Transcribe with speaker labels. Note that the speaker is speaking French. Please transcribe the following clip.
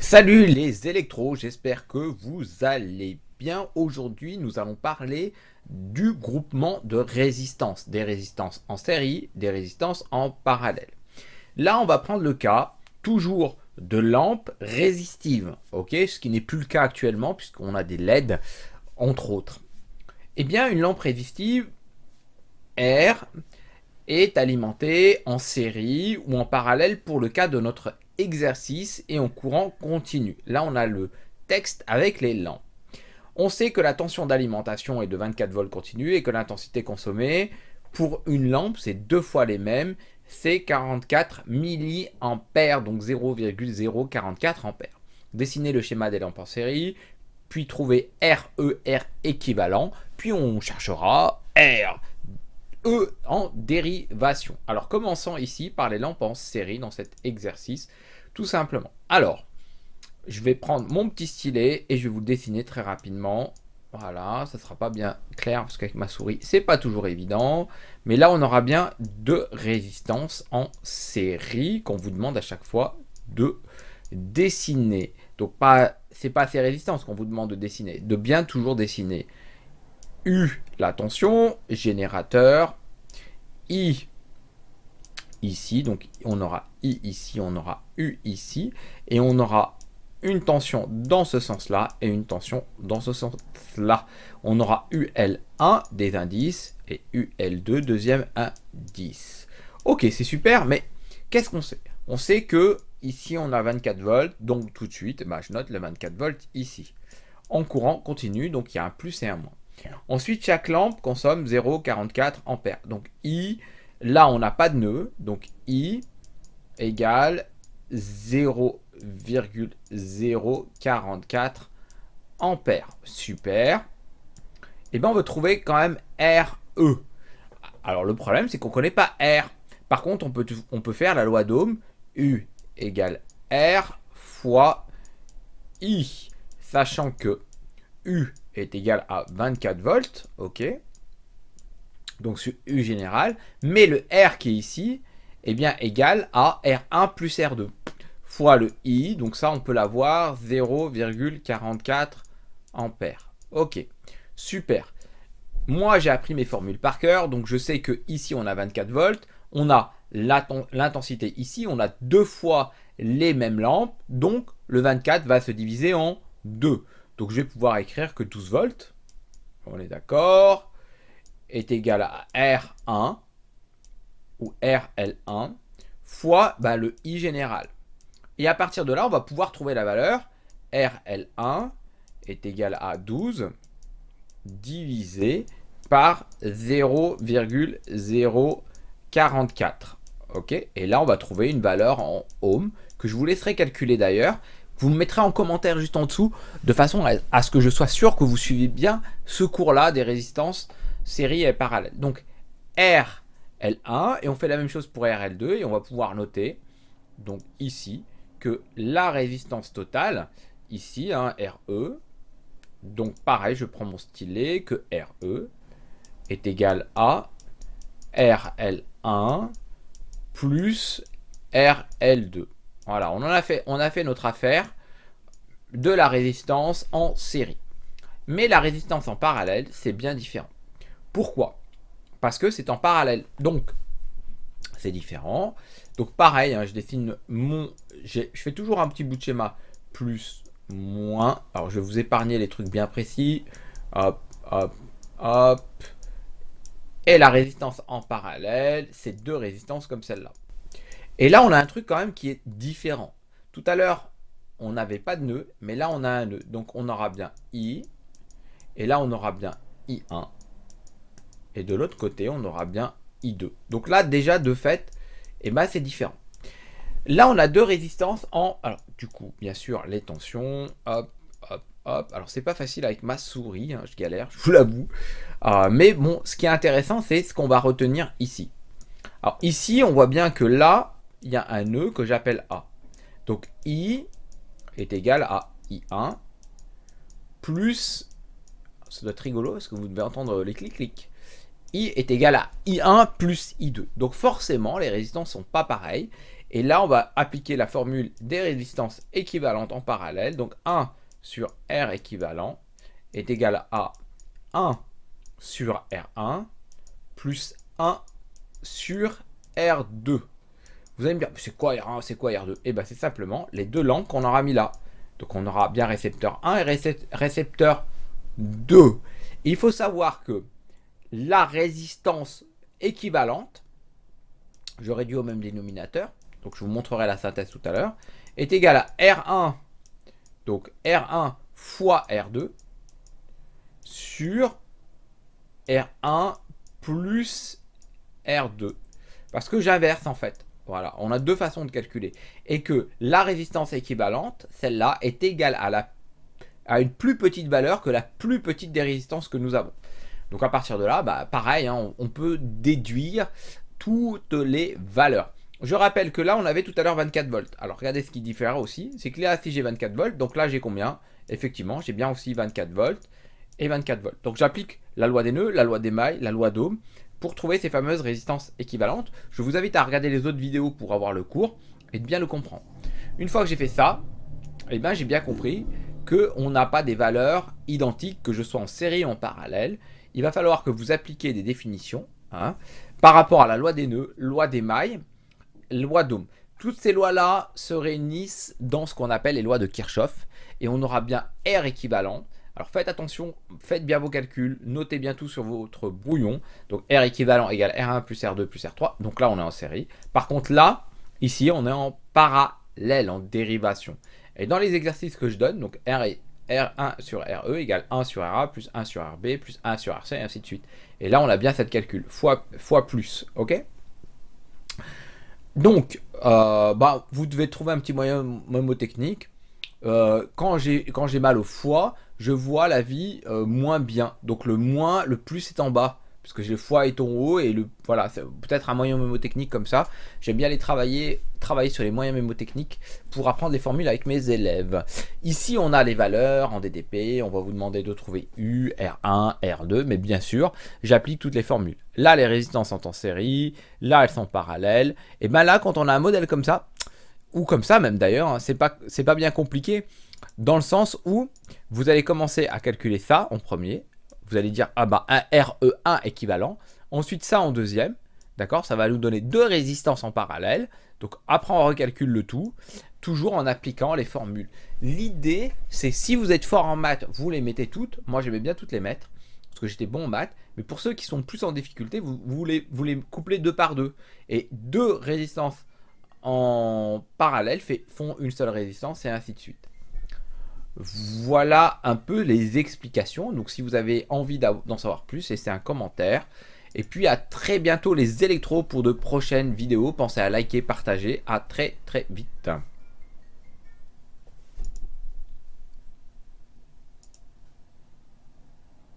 Speaker 1: Salut les électros, j'espère que vous allez bien. Aujourd'hui, nous allons parler du groupement de résistances, des résistances en série, des résistances en parallèle. Là, on va prendre le cas, toujours de lampes résistives, ok, ce qui n'est plus le cas actuellement puisqu'on a des LED, entre autres. Eh bien, une lampe résistive R est alimentée en série ou en parallèle pour le cas de notre exercice et en courant continu. Là, on a le texte avec les lampes. On sait que la tension d'alimentation est de 24 volts continu et que l'intensité consommée pour une lampe, c'est deux fois les mêmes, c'est 44 milliampères, donc 0,044 ampères. Dessinez le schéma des lampes en série, puis trouver RER équivalent, puis on cherchera R E en dérivation. Alors commençons ici par les lampes en série dans cet exercice, tout simplement. Alors, je vais prendre mon petit stylet et je vais vous le dessiner très rapidement. Voilà, ça ne sera pas bien clair parce qu'avec ma souris, c'est pas toujours évident. Mais là, on aura bien deux résistances en série qu'on vous demande à chaque fois de dessiner. Donc, c'est pas ces résistances qu'on vous demande de dessiner, de bien toujours dessiner. U, la tension, générateur, I ici, donc on aura I ici, on aura U ici, et on aura une tension dans ce sens-là et une tension dans ce sens-là. On aura UL1 des indices et UL2 deuxième indice. Ok, c'est super, mais qu'est-ce qu'on sait? On sait que ici on a 24 volts, donc tout de suite, je note le 24 volts ici. En courant continu, donc il y a un plus et un moins. Ensuite, chaque lampe consomme 0,44 ampères. Donc I, là on n'a pas de nœud, donc I égale 0,044 ampères. Super. Et bien on veut trouver quand même RE. Alors le problème c'est qu'on ne connaît pas R. Par contre on peut faire la loi d'Ohm, U égale R fois I, sachant que U est égal à 24 volts, ok. Donc sur U général, mais le R qui est ici, est bien égal à R1 plus R2 fois le I, donc ça on peut l'avoir 0,44 ampères. Ok, super. Moi j'ai appris mes formules par cœur, donc je sais que ici on a 24 volts, on a l'intensité ici, on a deux fois les mêmes lampes, donc le 24 va se diviser en 2. Donc je vais pouvoir écrire que 12 volts, on est d'accord, est égal à R1 ou RL1 fois le I général. Et à partir de là, on va pouvoir trouver la valeur RL1 est égal à 12 divisé par 0,044. Ok, et là, on va trouver une valeur en ohm que je vous laisserai calculer d'ailleurs. Vous me mettrez en commentaire juste en dessous de façon à ce que je sois sûr que vous suivez bien ce cours-là des résistances série et parallèle. Donc RL1 et on fait la même chose pour RL2 et on va pouvoir noter donc ici que la résistance totale ici RE, donc pareil je prends mon stylet que RE est égal à RL1 plus RL2. Voilà, on a fait notre affaire de la résistance en série. Mais la résistance en parallèle, c'est bien différent. Pourquoi? Parce que c'est en parallèle. Donc, c'est différent. Donc, pareil, je dessine je fais toujours un petit bout de schéma. Plus, moins. Alors, je vais vous épargner les trucs bien précis. Hop, hop, hop. Et la résistance en parallèle, c'est deux résistances comme celle-là. Et là, on a un truc quand même qui est différent. Tout à l'heure, on n'avait pas de nœud, mais là, on a un nœud. Donc, on aura bien I. Et là, on aura bien I1. Et de l'autre côté, on aura bien I2. Donc là, déjà, de fait, c'est différent. Là, on a deux résistances en... Alors, du coup, bien sûr, les tensions. Hop, hop, hop. Alors, c'est pas facile avec ma souris. Je galère, je vous l'avoue. Mais bon, ce qui est intéressant, c'est ce qu'on va retenir ici. Alors, ici, on voit bien que là, il y a un nœud que j'appelle A. Donc, I est égal à I1 plus... Ça doit être rigolo parce que vous devez entendre les clics-clics. I est égal à I1 plus I2. Donc forcément, les résistances ne sont pas pareilles. Et là, on va appliquer la formule des résistances équivalentes en parallèle. Donc 1 sur R équivalent est égal à 1 sur R1 plus 1 sur R2. Vous allez me dire, c'est quoi R1, c'est quoi R2? Eh bien, c'est simplement les deux langues qu'on aura mis là. Donc, on aura bien récepteur 1 et récepteur 2. Il faut savoir que la résistance équivalente, je réduis au même dénominateur, donc je vous montrerai la synthèse tout à l'heure, est égale à R1, donc R1 fois R2, sur R1 plus R2. Parce que j'inverse en fait. Voilà, on a deux façons de calculer. Et que la résistance équivalente, celle-là, est égale à une plus petite valeur que la plus petite des résistances que nous avons. Donc à partir de là, bah, pareil, hein, on peut déduire toutes les valeurs. Je rappelle que là, on avait tout à l'heure 24 volts. Alors regardez ce qui diffère aussi. C'est que là, si j'ai 24 volts, donc là, j'ai combien? Effectivement, j'ai bien aussi 24 volts et 24 volts. Donc j'applique la loi des nœuds, la loi des mailles, la loi d'Ohm pour trouver ces fameuses résistances équivalentes. Je vous invite à regarder les autres vidéos pour avoir le cours et de bien le comprendre. Une fois que j'ai fait ça, eh ben, j'ai bien compris qu'on n'a pas des valeurs identiques, que je sois en série ou en parallèle. Il va falloir que vous appliquiez des définitions hein, par rapport à la loi des nœuds, loi des mailles, loi d'Ohm. Toutes ces lois-là se réunissent dans ce qu'on appelle les lois de Kirchhoff et on aura bien R équivalent. Alors faites attention, faites bien vos calculs, notez bien tout sur votre brouillon. Donc R équivalent égale R1 plus R2 plus R3. Donc là, on est en série. Par contre, là, ici, on est en parallèle, en dérivation. Et dans les exercices que je donne, donc R1 sur RE égale 1 sur RA plus 1 sur RB plus 1 sur RC et ainsi de suite. Et là, on a bien cette calcul, fois plus, ok? Donc, vous devez trouver un petit moyen mnémotechnique. Quand j'ai mal au foie, je vois la vie moins bien. Donc le plus est en bas, puisque le foie est en haut et voilà, c'est peut-être un moyen mnémotechnique comme ça. J'aime bien aller travailler sur les moyens mnémotechniques pour apprendre les formules avec mes élèves. Ici, on a les valeurs en DDP. On va vous demander de trouver U, R1, R2, mais bien sûr, j'applique toutes les formules. Là, les résistances sont en série. Là, elles sont parallèles. Et bien là, quand on a un modèle comme ça, ou comme ça même d'ailleurs, hein, c'est pas bien compliqué, dans le sens où vous allez commencer à calculer ça en premier, vous allez dire ah bah un RE1 équivalent, ensuite ça en deuxième, d'accord, ça va nous donner deux résistances en parallèle, donc après on recalcule le tout, toujours en appliquant les formules. L'idée c'est si vous êtes fort en maths, vous les mettez toutes, moi j'aimais bien toutes les mettre, parce que j'étais bon en maths, mais pour ceux qui sont plus en difficulté, vous les couplez deux par deux, et deux résistances en parallèle font une seule résistance et ainsi de suite. Voilà un peu les explications. Donc si vous avez envie d'en savoir plus, laissez un commentaire. Et puis à très bientôt les électros pour de prochaines vidéos. Pensez à liker, partager. À très vite.